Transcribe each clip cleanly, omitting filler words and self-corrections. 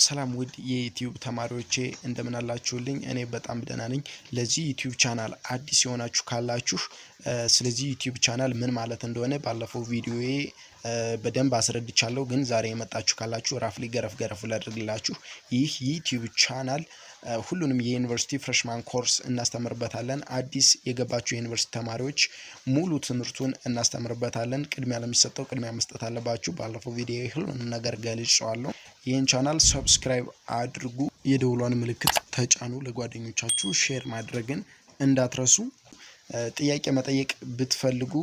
ሰላም ውድ የዩቲዩብ ተማሪዎቼ እንደምን አላችሁልኝ? እኔ በጣም ደህና ነኝ። ለዚህ ዩቲዩብ ቻናል አዲስ የሆናችሁ ካላችሁ ስለዚህ ዩቲዩብ ቻናል ምን ማለት እንደሆነ ባለፈው ቪዲዮዬ በደንብ አስረድቻለሁ። ግን ዛሬ የመጣችሁ ካላችሁ ራፍሊ ገረፍ ላድርግላችሁ። ይህ ዩቲዩብ ቻናል ሁሉንም የዩኒቨርሲቲ ፍሬሽማን ኮርስ እናስተምርበታለን። አዲስ የገባችሁ የዩኒቨርሲቲ ተማሪዎች ሙሉ ትምህርቱን እናስተምርበታለን። ቅድሚያ ለሚሰጠው ቅድሚያ መስጠት አለባችሁ። ባለፈው ቪዲዮ ሁሉንም ነገር ገልጫለሁ። ይህን ቻናል ሰብስክራይብ አድርጉ፣ የደውሏን ምልክት ተጫኑ፣ ለጓደኞቻችሁ ሼር ማድረግን እንዳትረሱ። ጥያቄ መጠየቅ ብትፈልጉ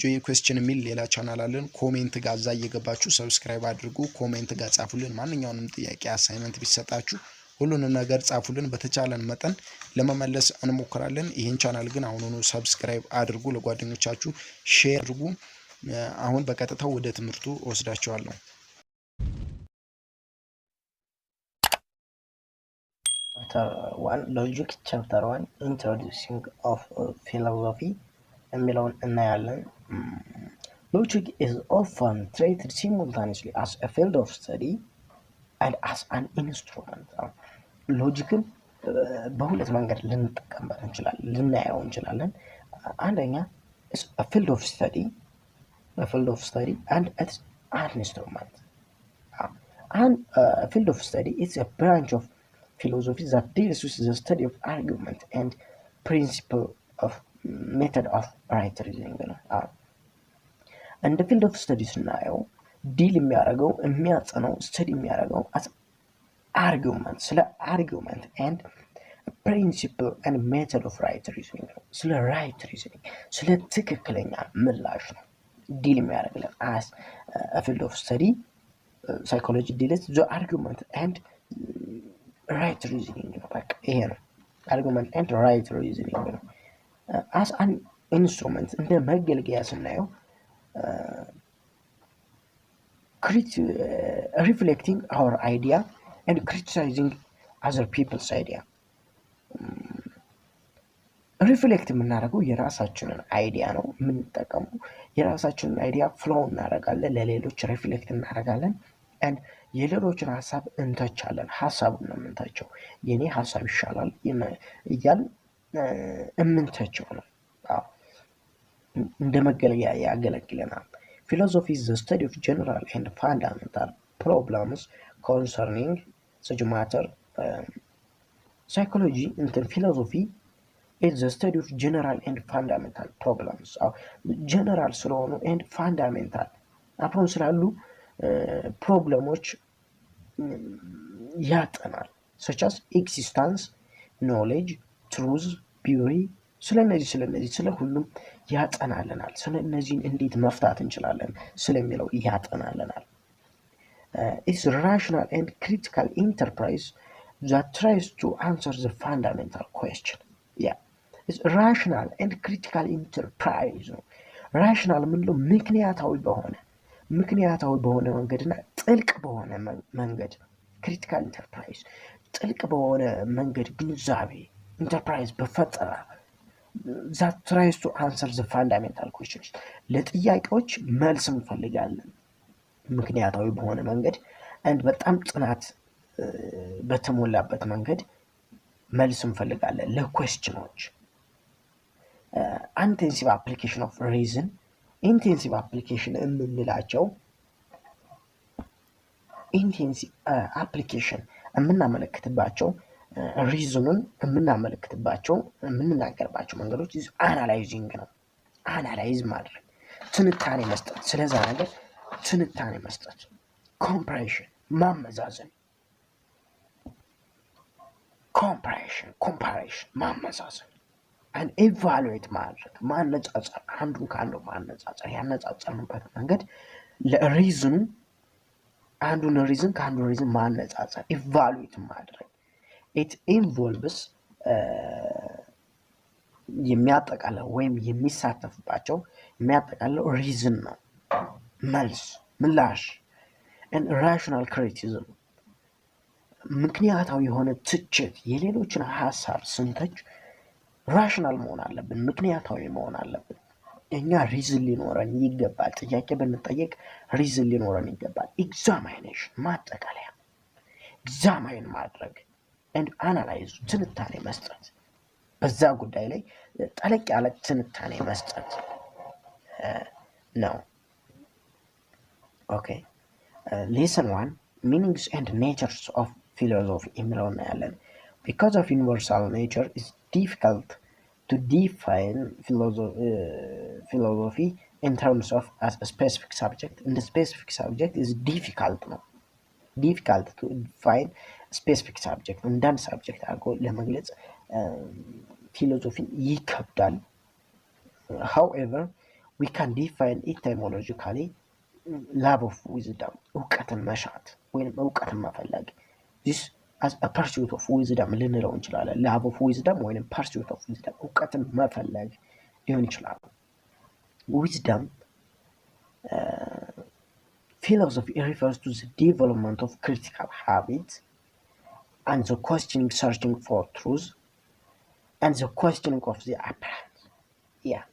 ጆይ ኩዌስችን የሚል ሌላ ቻናል አለን። ኮሜንት ጋር እዛ እየገባችሁ ሰብስክራይብ አድርጉ፣ ኮሜንት ጋር ጻፉልን። ማንኛውንም ጥያቄ አሳይመንት ቢሰጣችሁ ሁሉንም ነገር ጻፉልን። በተቻለን መጠን ለመመለስ እንሞክራለን። ይህን ቻናል ግን አሁኑኑ ሰብስክራይብ አድርጉ፣ ለጓደኞቻችሁ ሼር አድርጉ። አሁን በቀጥታው ወደ ትምህርቱ ወስዳችኋለሁ። Chapter 1 Logic Chapter 1 Introducing of Philosophy የሚለውን እናያለን። Logic is often treated simultaneously as a field of study and as an instrument. ሎጂክን በሁለት መንገድ ልንጠቀምበት እንችላለን፣ ልናየው እንችላለን። አንደኛ is a field of study and it's an instrument. And a field of study is a branch of philosophy that deals with the study of argument and principle of method of right reasoning ነው። እንደ ፊልድ ኦፍ ስተዲ ስናየው ዲል የሚያደርገው የሚያጸነው ስተዲ የሚያደርገው አርጊውመንት ስለ አርጊውመንት and principle and method of right reasoning ነው። ስለ right reasoning ስለ ትክክለኛ ምላሽ ነው ዲል የሚያደርግልን as a field of study. psychology deals with the argument and right reasoning ነው። በቃ ይሄ ነው argument and right reasoning ነው። as an instrument እንደ መገልገያ ስናየው reflecting our idea and criticizing other people's idea. ሪፍሌክት የምናደርገው የራሳችንን አይዲያ ነው የምንጠቀመው። የራሳችንን አይዲያ ፍሎው እናደርጋለን፣ ለሌሎች ሪፍሌክት እናደርጋለን and የሌሎችን ሀሳብ እንተቻለን። ሀሳቡን ነው የምንተቸው። የኔ ሀሳብ ይሻላል እያል የምንተቸው ነው። እንደ መገልገያ ያገለግለናል። Philosophy is the study of general and fundamental problems concerning such matter. Psychology and philosophy is the study of general and fundamental problems. general ስለሆኑ and fundamental አሁን ስላሉ ፕሮብለሞች ያጠናል። such as existence, knowledge, truth, beauty ስለነዚህ ስለ ሁሉም ያጠናልናል። ስለነዚህን እንዴት መፍታት እንችላለን ስለሚለው ያጠናልናል። It's rational and critical enterprise that tries to answer the fundamental question. Yeah, it's rational and critical enterprise. rational ምንለው ምክንያታዊ በሆነ መንገድና ጥልቅ በሆነ መንገድ ክሪቲካል ኢንተርፕራይዝ ጥልቅ በሆነ መንገድ ግንዛቤ ኢንተርፕራይዝ በፈጠራ that tries to answer the fundamental questions ለጥያቄዎች መልስ እንፈልጋለን ምክንያታዊ በሆነ መንገድ and በጣም ጥናት በተሞላበት መንገድ መልስ እንፈልጋለን ለኩዌስችኖች። intensive application of reason intensive application የምንላቸው intensive application የምናመለክትባቸው ሪዝኑን የምንናገርባቸው መንገዶች አናላይዚንግ ነው። አናላይዝ ማድረግ ትንታኔ መስጠት፣ ስለዛ ነገር ትንታኔ መስጠት። ኮምፓሬሽን ማመዛዘን፣ ኮምፓሬሽን ማመዛዘን and evaluate ማድረግ ማነጻጸር፣ አንዱን ካለው ማነጻጸር፣ ያነጻጸርንበት መንገድ ለሪዝኑ አንዱን ሪዝን ከአንዱ ሪዝን ማነጻጸር evaluate ማድረግ። it involves የሚያጠቃልለው ወይም የሚሳተፍባቸው የሚያጠቃልለው ሪዝን ነው፣ መልስ ምላሽ and rational criticism ምክንያታዊ የሆነ ትችት። የሌሎችን ሀሳብ ስንተች ራሽናል መሆን አለብን፣ ምክንያታዊ መሆን አለብን። እኛ ሪዝን ሊኖረን ይገባል። ጥያቄ ብንጠየቅ ሪዝን ሊኖረን ይገባል። ኤግዛሚኔሽን ማጠቃለያ ኤግዛማይን ማድረግ and analyze ትንታኔ መስጠት በዛ ጉዳይ ላይ ጠለቅ ያለ ትንታኔ መስጠት ነው። ኦኬ lesson 1 meanings and natures of philosophy የሚለው እናያለን። because of universal nature it's difficult to define philosophy in terms of as a specific subject. In the specific subject is difficult to define specific subject እንዳንድ subject አድርጎ ለመግለጽ ፊሎሶፊን ይከብዳል። however we can define etymologically love of wisdom እውቀትን መሻት ወይም እውቀትን መፈለግ this as a pursuit of wisdom ልንለው እንችላለን። love of wisdom ወይም pursuit of wisdom እውቀትን መፈለግ ሊሆን ይችላል። wisdom philosophy refers to the development of critical habits and the questioning, searching for truth and the questioning of the apparent. yeah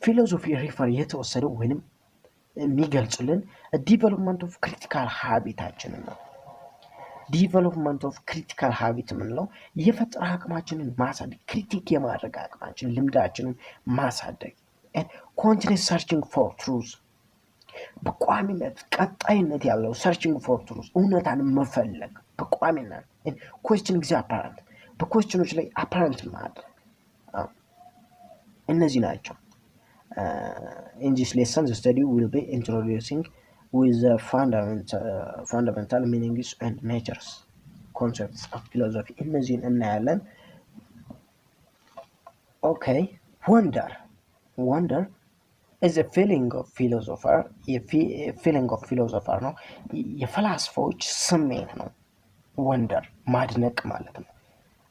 philosophy refer የተወሰደው ወይንም የሚገልጽልን ዲቨሎፕመንት ኦፍ ክሪቲካል ሃቢታችንን ነው። ዲቨሎፕመንት ኦፍ ክሪቲካል ሃቢት የምንለው የፈጠራ አቅማችንን ማሳደግ፣ ክሪቲክ የማድረግ አቅማችን ልምዳችንን ማሳደግ and continuous searching for truth በቋሚነት ቀጣይነት ያለው searching for truth እውነታን መፈለግ በቋሚነት and questioning the apparent በኩዌስችኖች ላይ apparent ማድረግ እነዚህ ናቸው። in this lesson the study will be introducing with the fundamental meanings and natures concepts of philosophy እነዚህን እናያለን። okay wonder is a feeling of philosopher ነው የፈላስፎች ስሜት ነው። wonder ማድነቅ ማለት ነው።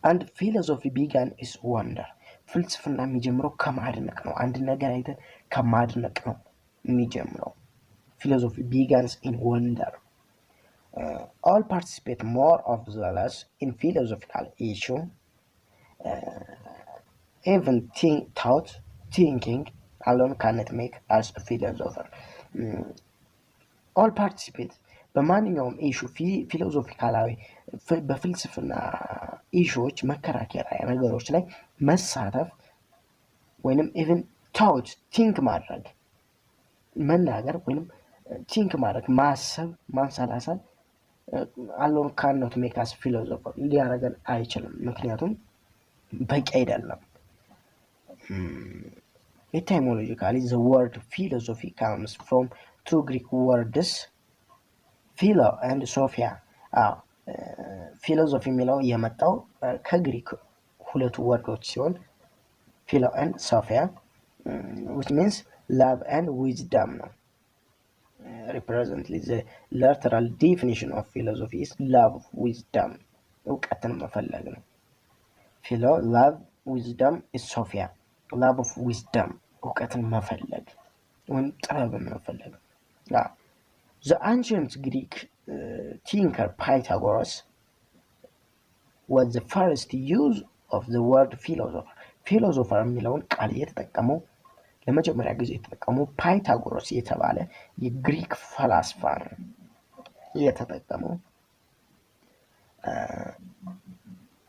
and philosophy began is wonder ፍልስፍና የሚጀምረው ከማድነቅ ነው። አንድ ነገር አይተን ከማድነቅ ነው የሚጀምረው። philosophy begins in wonder. All participate more or less in philosophical issue. Even thinking alone cannot make us a philosopher. all participate በማንኛውም ኢሹ ፊሎሶፊካላዊ በፍልስፍና ኢሹዎች መከራከሪያ ነገሮች ላይ መሳተፍ ወይንም ኢቭን ታውት ቲንክ ማድረግ መናገር ወይንም ቲንክ ማድረግ ማሰብ ማንሰላሰል አሎን ካኖት ሜክ አስ ፊሎሶፈር ሊያደርገን አይችልም። ምክንያቱም በቂ አይደለም። etymologically the word philosophy comes from two Greek words philo and sophia. ፊሎሶፊ የሚለው የመጣው ከግሪክ ሁለቱ ወርዶች ሲሆን philo and sophia which means love and wisdom ነው። represently the literal definition of philosophy is love of wisdom እውቀትን መፈለግ ነው። philo love wisdom is sophia love of wisdom እውቀትን መፈለግ ወይም ጥበብን መፈለግ። the ancient Greek thinker Pythagoras was the first use of the word philosopher የሚለውን ቃል የተጠቀመው ለመጀመሪያ ጊዜ የተጠቀመው ፓይታጎረስ የተባለ የግሪክ ፈላስፋ ነው የተጠቀመው።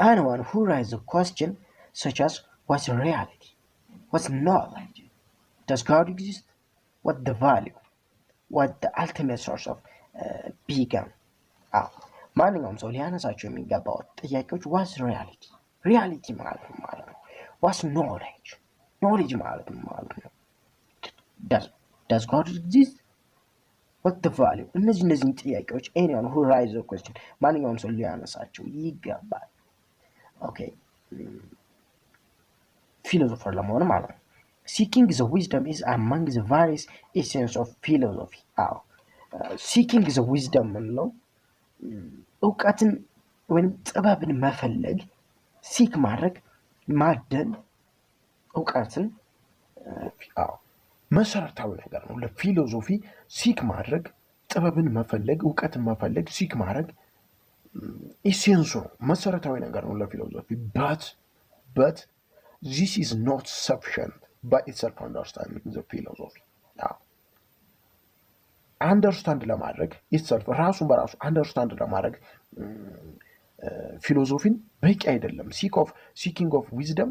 anyone who raises a question such as what's reality, what's knowledge, does God exist, what the value, what the ultimate source of being. ማንኛውም ሰው ሊያነሳቸው የሚገባው ጥያቄዎች what's reality ማለት ነው what's knowledge ማለት ነው does God exist, what the value እነዚህን ጥያቄዎች anyone who raises a question ማንኛውም ሰው ሊያነሳቸው ይገባል። ኦኬ ፊሎሶፈር ለመሆን ማለት ነው። seeking the wisdom is among the various essence of philosophy. seeking the wisdom ምንለው እውቀትን ወይም ጥበብን መፈለግ ሲክ ማድረግ ማደን እውቀትን መሰረታዊ ነገር ነው ለፊሎሶፊ። ሲክ ማድረግ ጥበብን መፈለግ እውቀትን መፈለግ ሲክ ማድረግ ኢሴንሱ ነው መሰረታዊ ነገር ነው ለፊሎሶፊ። but this is not sufficient by itself understanding the philosophy. አንደርስታንድ ለማድረግ itself ራሱን በራሱ አንደርስታንድ ለማድረግ ፊሎሶፊን በቂ አይደለም። ሲኪንግ ኦፍ ዊዝደም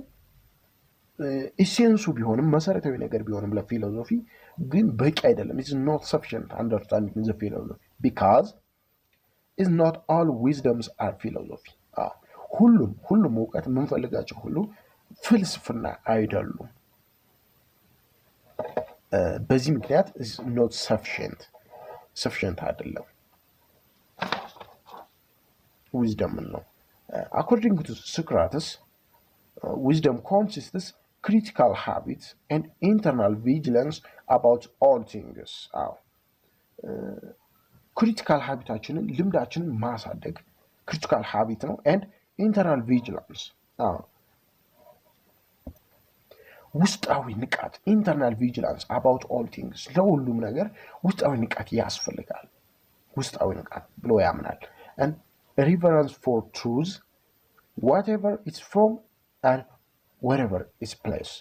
ኢሴንሱ ቢሆንም መሰረታዊ ነገር ቢሆንም ለፊሎሶፊ ግን በቂ አይደለም። it's not sufficient understanding the philosophy because it's not all wisdoms are philosophy ሁሉም እውቀት የምንፈልጋቸው ሁሉ ፍልስፍና አይደሉም። በዚህ ምክንያት is not sufficient አይደለም wisdom ነው። according to Socrates wisdom consists critical habits and internal vigilance about all things critical habitaችንን ልምዳችንን ማሳደግ critical habit ነው and internal vigilance ውስጣዊ ንቃት internal vigilance about all things ለሁሉም ነገር ውስጣዊ ንቃት ያስፈልጋል። ውስጣዊ ንቃት ብሎ ያምናል and reverence for truth whatever it's from and wherever its place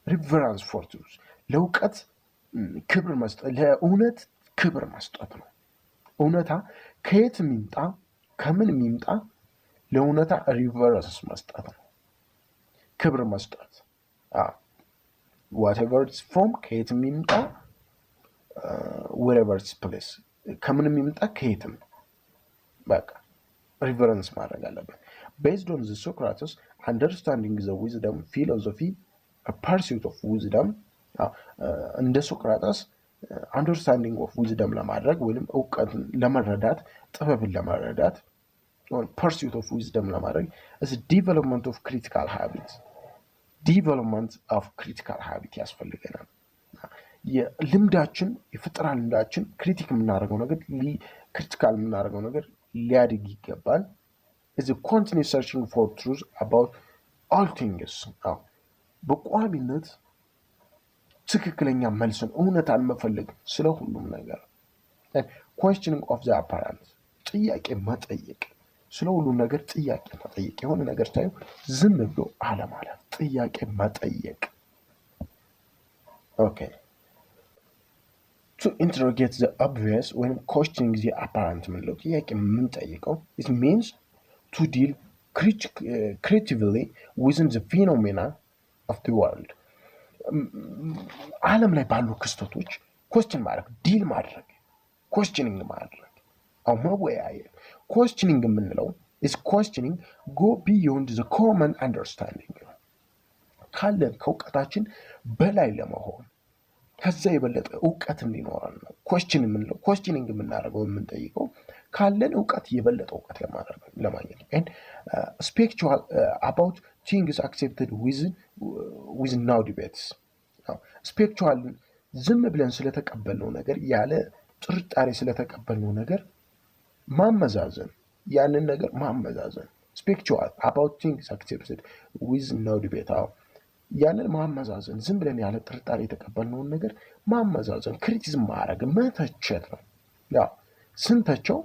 reverence for truth ለእውቀት ክብር መስጠት ለእውነት ክብር መስጠት ነው። እውነታ ከየት የሚምጣ ከምን የሚምጣ ለእውነታ ሪቨረንስ መስጠት ነው፣ ክብር መስጠት whatever it's from ከየት የሚምጣ wherever its place ከምን የሚምጣ ከየትም በቃ ሪቨረንስ ማድረግ አለበት። based on the Socrates understanding the wisdom philosophy a pursuit of wisdom እንደ ሶክራተስ አንደርስታንዲንግ ኦፍ ዊዝደም ለማድረግ ወይም እውቀትን ለመረዳት ጥበብን ለመረዳት pursuit of wisdom ለማድረግ is development of critical habit ያስፈልገናል። የልምዳችን የፈጠራ ልምዳችን ክሪቲካል የምናደርገው ነገር ሊያድግ ይገባል። is a continuous searching for truth about all things በቋሚነት ትክክለኛ መልስን እውነታን መፈለግ ስለ ሁሉም ነገር questioning of the apparent ጥያቄ መጠየቅ ስለ ሁሉም ነገር ጥያቄ መጠየቅ የሆነ ነገር ታዩ ዝም ብሎ አለማለት ጥያቄ መጠየቅ okay to interrogate the obvious when questioning the apparent ምንለው ጥያቄ የምንጠይቀው it means to deal creatively within the phenomena of the world ዓለም ላይ ባሉ ክስተቶች question ማድረግ ዲል ማድረግ questioning ማድረግ አው መወያየት questioning የምንለው is questioning go beyond the common understanding ካለን ከእውቀታችን በላይ ለመሆን ከዛ የበለጠ እውቀት እንዲኖረን ነው questioning የምናደርገው የምንጠይቀው ካለን እውቀት የበለጠ እውቀት ለማግኘት and spiritual about things accepted with no debates spiritual ዝም ብለን ስለተቀበልነው ነገር ያለ ጥርጣሬ ስለተቀበልነው ነገር ማመዛዘን ያንን ነገር ማመዛዘን spiritual about things accepted with no debate ያንን ማመዛዘን ዝም ብለን ያለ ጥርጣሬ የተቀበልነው ነገር ማመዛዘን ክሪቲሲዝም ማድረግ መተቸት ነው። ያው ስንተቸው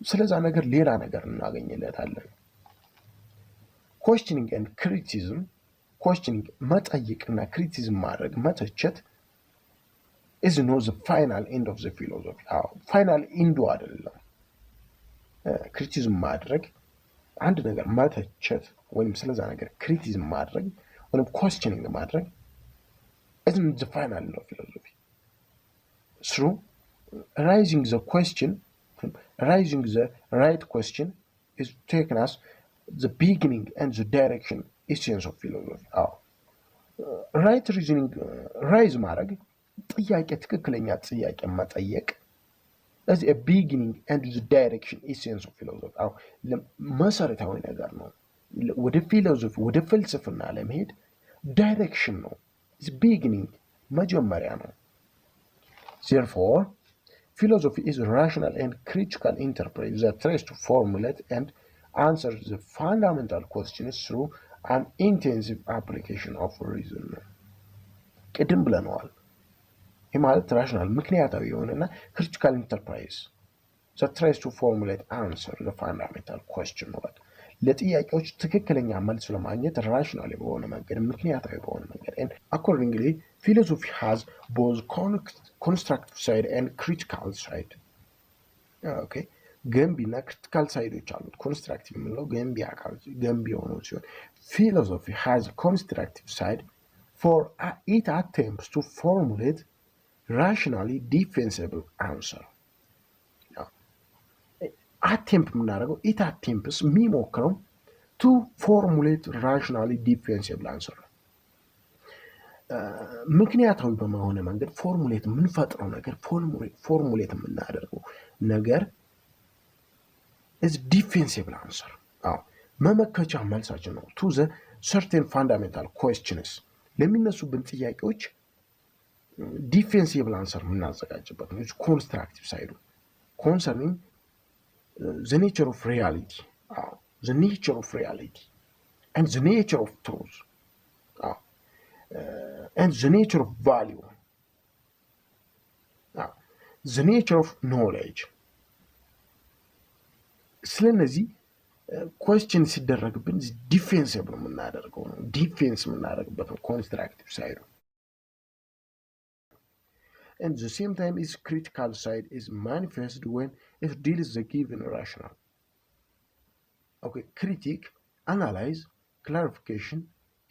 ስለዛ ነገር ሌላ ነገር እናገኝለታለን። questioning and criticism questioning መጠየቅና criticism ማድረግ መተቸት is not the final end of the philosophy final end አይደለም። criticism ማድረግ አንድ ነገር መተቸት ወይም ስለዛ ነገር criticism ማድረግ ወይም questioning ማድረግ isn't the final end of philosophy. through raising the right question is taken as the beginning and the direction essence of philosophy right reasoning rise ማድረግ ጥያቄ ትክክለኛ ጥያቄ መጠየቅ as a beginning and the direction essence of philosophy መሰረታዊ ነገር ነው። ወደ ፊሎሶፊ ወደ ፍልስፍና ለመሄድ ዳይሬክሽን ነው is beginning መጀመሪያ ነው። therefore philosophy is rational and critical interpret that tries to formulate and answer the fundamental questions through an intensive application of reason ቅድም ብለነዋል። ይህ ማለት ራሽናል ምክንያታዊ የሆነና critical enterprise that tries to formulate answer the fundamental question ለጥያቄዎች ትክክለኛ መልስ ለማግኘት ራሽናል በሆነ መንገድ ምክንያታዊ በሆነ መንገድ and accordingly philosophy has both constructive side and critical side okay ገንቢና ክሪቲካል ሳይዶች አሉት ኮንስትራክቲቭ የምንለው ገንቢ የሆነው ሲሆን philosophy has a constructive side for it attempts to formulate rationally defensible answer attempt የምናደርገው it attempts የሚሞክረው to formulate rationally defensible answer ምክንያታዊ በመሆነ መንገድ ፎርሙሌት የምንፈጥረው ነገር ፎርሙሌት የምናደርገው ነገር is defensible answer መመከቻ መልሳችን ነው to the certain fundamental questions ለሚነሱብን ጥያቄዎች defensible answer የምናዘጋጅበት ነው constructive side concerning the nature of reality the nature of reality and the nature of truth and the nature of value the nature of knowledge ስለነዚህ question ሲደረግብን ዲፌንሲቭ ነው የምናደርገው ነው ዲፌንስ የምናደርግበት ነው ኮንስትራክቲቭ ሳይድ and the same time its critical side is manifested when it deals the given rational okay critique analyze clarification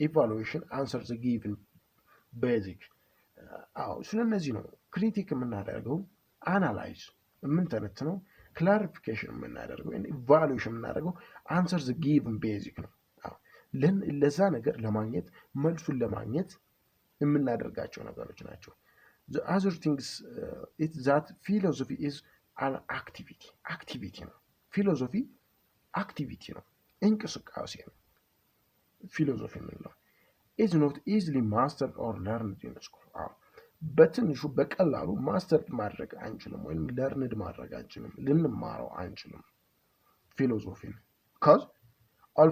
evaluation answer the given basic ስለነዚህ ነው ክሪቲክ የምናደርገው አናላይዝ የምንተነትነው clarification የምናደርገው evaluation የምናደርገው answer the given basic ነው ለዛ ነገር ለማግኘት መልሱን ለማግኘት የምናደርጋቸው ነገሮች ናቸው the other things is that philosophy is an activity ነው philosophy activity ነው እንቅስቃሴ ነው philosophy የምንለው is not easily mastered or learned in school በትንሹ በቀላሉ ማስተር ማድረግ አንችልም ወይም ለርንድ ማድረግ አንችልም ልንማረው አንችልም ፊሎሶፊን cause all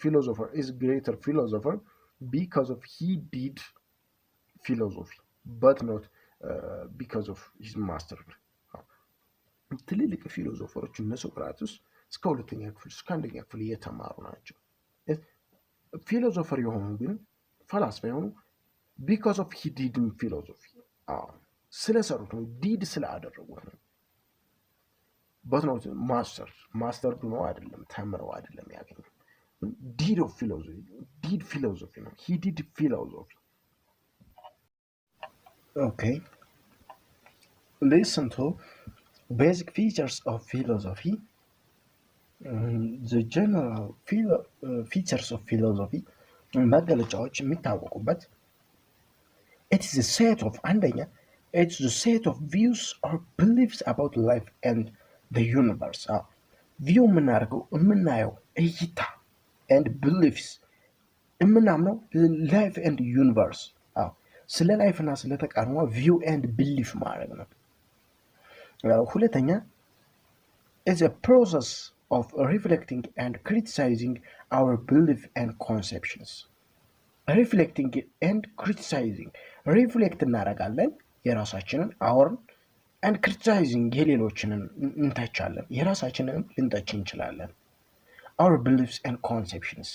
philosopher is greater philosopher because of he did philosophy but not because of his master ትልልቅ ፊሎሶፈሮች እነ ሶቅራጥስ እስከ ሁለተኛ ክፍል እስከ አንደኛ ክፍል እየተማሩ ናቸው ፊሎሶፈር የሆኑ ግን ፈላስፋ የሆኑ because of he did in philosophy ስለሰሩት ነው ዲድ ስላደረጉት ነው but not master ነው አይደለም ተምረው አይደለም ያገኙ did philosophy ነው he did philosophy okay listen to basic features of philosophy the general features of philosophy መገለጫዎች የሚታወቁበት it is a set of it's the set of views or beliefs about life and the universe view የምናየው እይታ and beliefs የምናምነው life and universe ስለ ላይፍ እና ስለ ተቃርኖ view and belief ማለት ነው ሁለተኛ is a process of reflecting and criticizing our belief and conceptions reflecting and criticizing reflect እናደርጋለን የራሳችንን our and criticizing የሌሎችንን እንተቻለን የራሳችንን ልንተች እንችላለን our beliefs and conceptions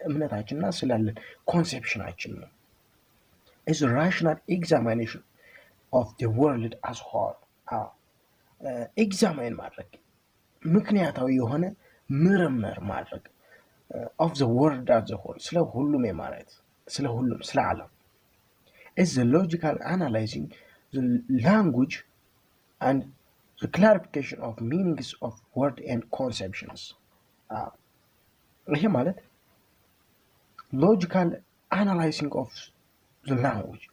እምነታችንና ስላለን ኮንሴፕሽናችን ነው is a rational examination of the world as whole examine ማድረግ ምክንያታዊ የሆነ ምርምር ማድረግ of the world as a whole ስለ ሁሉም የማለት ስለ ሁሉም ስለ ዓለም is the logical analyzing the language and the clarification of meanings of word and conceptions ይሄ ማለት logical analyzing of the language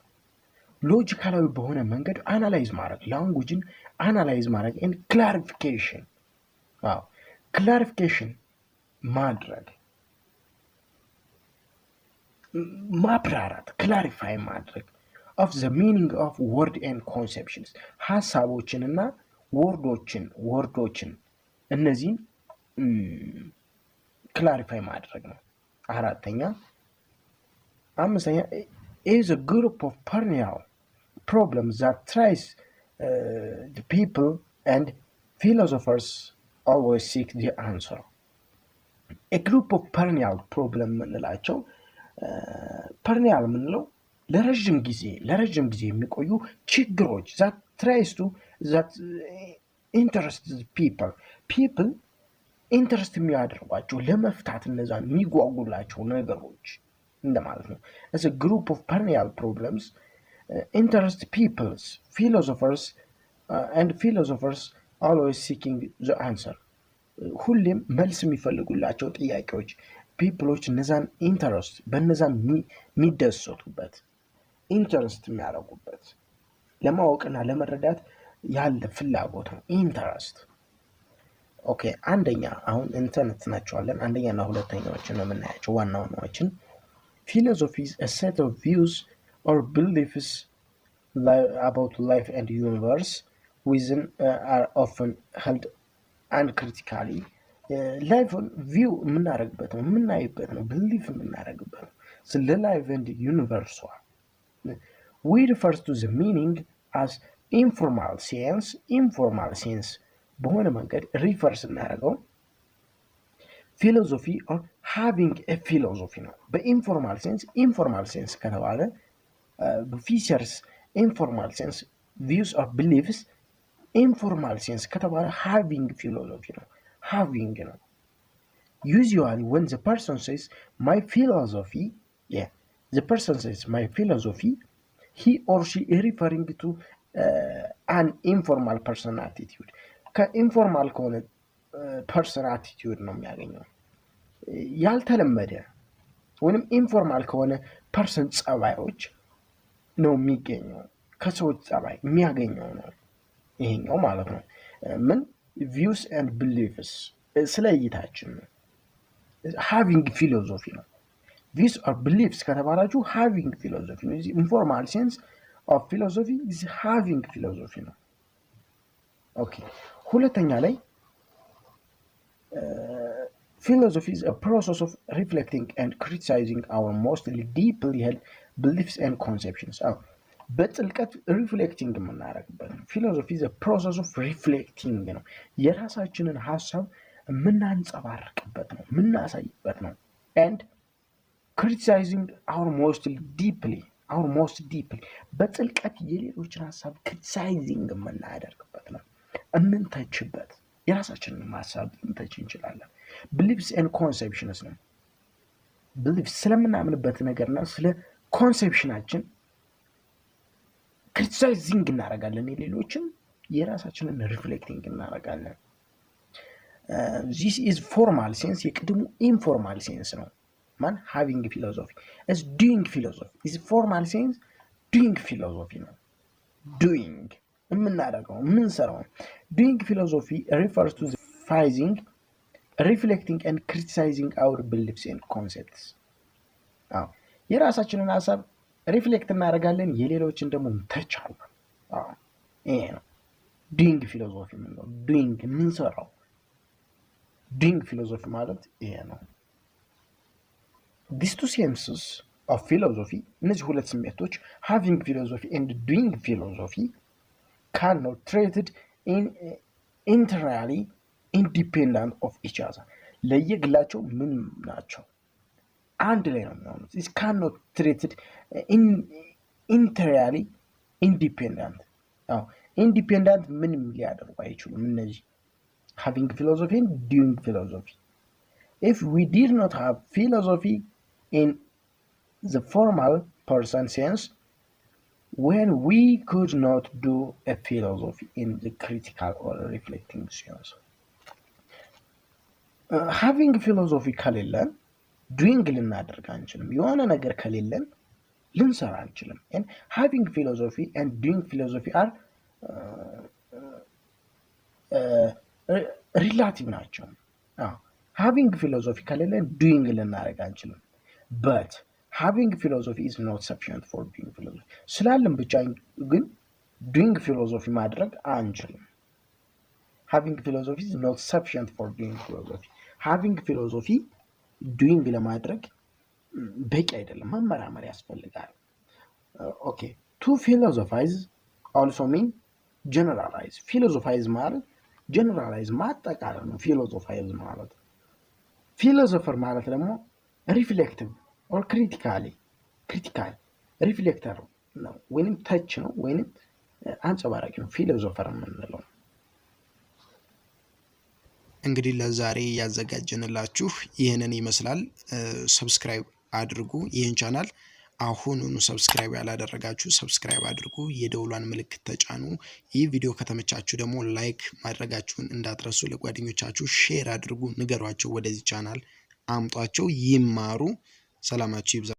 ሎጂካላዊ በሆነ መንገድ አናላይዝ ማድረግ ላንጉጅን አናላይዝ ማድረግ and clarification clarification ማድረግ ማብራራት clarify ማድረግ of the meaning of word and conceptions ሐሳቦችንና ወርዶችን እነዚህን clarify ማድረግ ነው አምስተኛ is a group of perennial problems that tries the people and philosophers always seek the answer a group of perennial problem የምንላቸው perennial የምንለው ለረጅም ጊዜ የሚቆዩ ችግሮች that tries to that interests people ኢንተረስት የሚያደርጓቸው ለመፍታት እነዛን የሚጓጉላቸው ነገሮች እንደማለት ነው። as a group of perennial problems interest peoples philosophers always seeking the answer ሁሌም መልስ የሚፈልጉላቸው ጥያቄዎች ፒፕሎች እነዛን ኢንተረስት በእነዛን የሚደሰቱበት ኢንተረስት የሚያደርጉበት ለማወቅና ለመረዳት ያለ ፍላጎት ነው ኢንተረስት። ኦኬ አንደኛ አሁን እንትናቸዋለን አንደኛና ሁለተኛዎችን ነው የምናያቸው ዋና ዋናዎችን። philosophy is a set of views or beliefs about life and universe within are often held uncritically ላይፍን ቪው የምናደርግበት ነው የምናይበት ነው ብሊፍ የምናደርግበት ነው ስለ ላይፍ ኤንድ ዩኒቨርስ we refers to the meaning as informal sense በሆነ መንገድ ሪፈርስ እናደርገው ፊሎሶፊ or having a philosophy ነው። በኢንፎርማል ሴንስ ከተባለ ፊቸርስ ኢንፎርማል ሴንስ ቪውስ or beliefs ኢንፎርማል ሴንስ ከተባለ having philosophy ነው having ነው። usually when the person says my philosophy he or she is referring to an informal person attitude ከኢንፎርማል ከሆነ ፐርሰን አቲቲዩድ ነው የሚያገኘው ያልተለመደ ወይንም ኢንፎርማል ከሆነ ፐርሰን ጸባዮች ነው የሚገኘው ከሰዎች ጸባይ የሚያገኘው ነው ይሄኛው ማለት ነው። ምን views and beliefs ስለ እይታችን ነው having philosophy ነው። views or beliefs ከተባላችሁ having philosophy ነው። informal sense of philosophy is having philosophy ነው። ኦኬ ሁለተኛ ላይ philosophy is a process of reflecting and criticizing our mostly deeply held beliefs and conceptions በጥልቀት ሪፍሌክቲንግ የምናደርግበት ነው። philosophy is a process of reflecting ነው የራሳችንን ሀሳብ የምናንጸባርቅበት ነው የምናሳይበት ነው and criticizing our most deeply በጥልቀት የሌሎችን ሀሳብ criticizing የምናደርግበት ነው የምንተችበት የራሳችንን ሀሳብ ልንተች እንችላለን። beliefs and conceptions ነው beliefs ስለምናምንበት ነገርና ስለ ኮንሴፕሽናችን ክሪቲሳይዚንግ እናደርጋለን የሌሎችን የራሳችንን ሪፍሌክቲንግ እናደርጋለን። this is formal sense የቅድሙ ኢንፎርማል ሴንስ ነው ማን having philosophy as doing philosophy is formal sense doing philosophy ነው doing የምናደርገው የምንሰራው doing philosophy refers to the devising reflecting and criticizing our beliefs and concepts የራሳችንን ሀሳብ ሪፍሌክት እናደርጋለን የሌሎችን ደግሞ እንተቻለን። ይሄ ነው doing philosophy ነው doing የምንሰራው doing philosophy ማለት ይሄ ነው። these two senses of philosophy እነዚህ ሁለት ስሜቶች having philosophy and doing philosophy cannot treated in entirely independent of each other ለየግላቸው ምን ናቸው አንድ ላይ ነው የሚሆኑት it cannot treated in entirely independent independent ምንም ሊያደርጉ አይችሉም እነዚህ having philosophy and doing philosophy if we did not have philosophy in the formal person sense when we could not do a philosophy in the critical or reflecting sense having philosophy ከሌለን doing ልናደርግ አንችልም የሆነ ነገር ከሌለን ልንሰራ አንችልም and having philosophy and doing philosophy are relative ናቸው having philosophy ከሌለን doing ልናደርግ አንችልም but having philosophy is not sufficient for doing philosophy ስላለን ብቻ ግን doing philosophy ማድረግ አንችልም having philosophy is not sufficient for doing philosophy having philosophy doing ለማድረግ በቂ አይደለም መመራመር ያስፈልጋል። ኦኬ to philosophize also mean generalize philosophize ማለት generalize ማጠቃለል ነው philosophize ማለት ፊሎሶፈር ማለት ደግሞ ሪፍሌክቲቭ ኦር ክሪቲካል ሪፍሌክተር ነው ወይንም ተች ነው ወይንም አንጸባራቂ ነው ፊሎሶፈር የምንለው። እንግዲህ ለዛሬ ያዘጋጀንላችሁ ይህንን ይመስላል። ሰብስክራይብ አድርጉ ይህን ቻናል። አሁኑኑ ሰብስክራይብ ያላደረጋችሁ ሰብስክራይብ አድርጉ፣ የደውሏን ምልክት ተጫኑ። ይህ ቪዲዮ ከተመቻችሁ ደግሞ ላይክ ማድረጋችሁን እንዳትረሱ። ለጓደኞቻችሁ ሼር አድርጉ፣ ንገሯቸው፣ ወደዚህ ቻናል አምጧቸው፣ ይማሩ። ሰላማችሁ ይብዛ።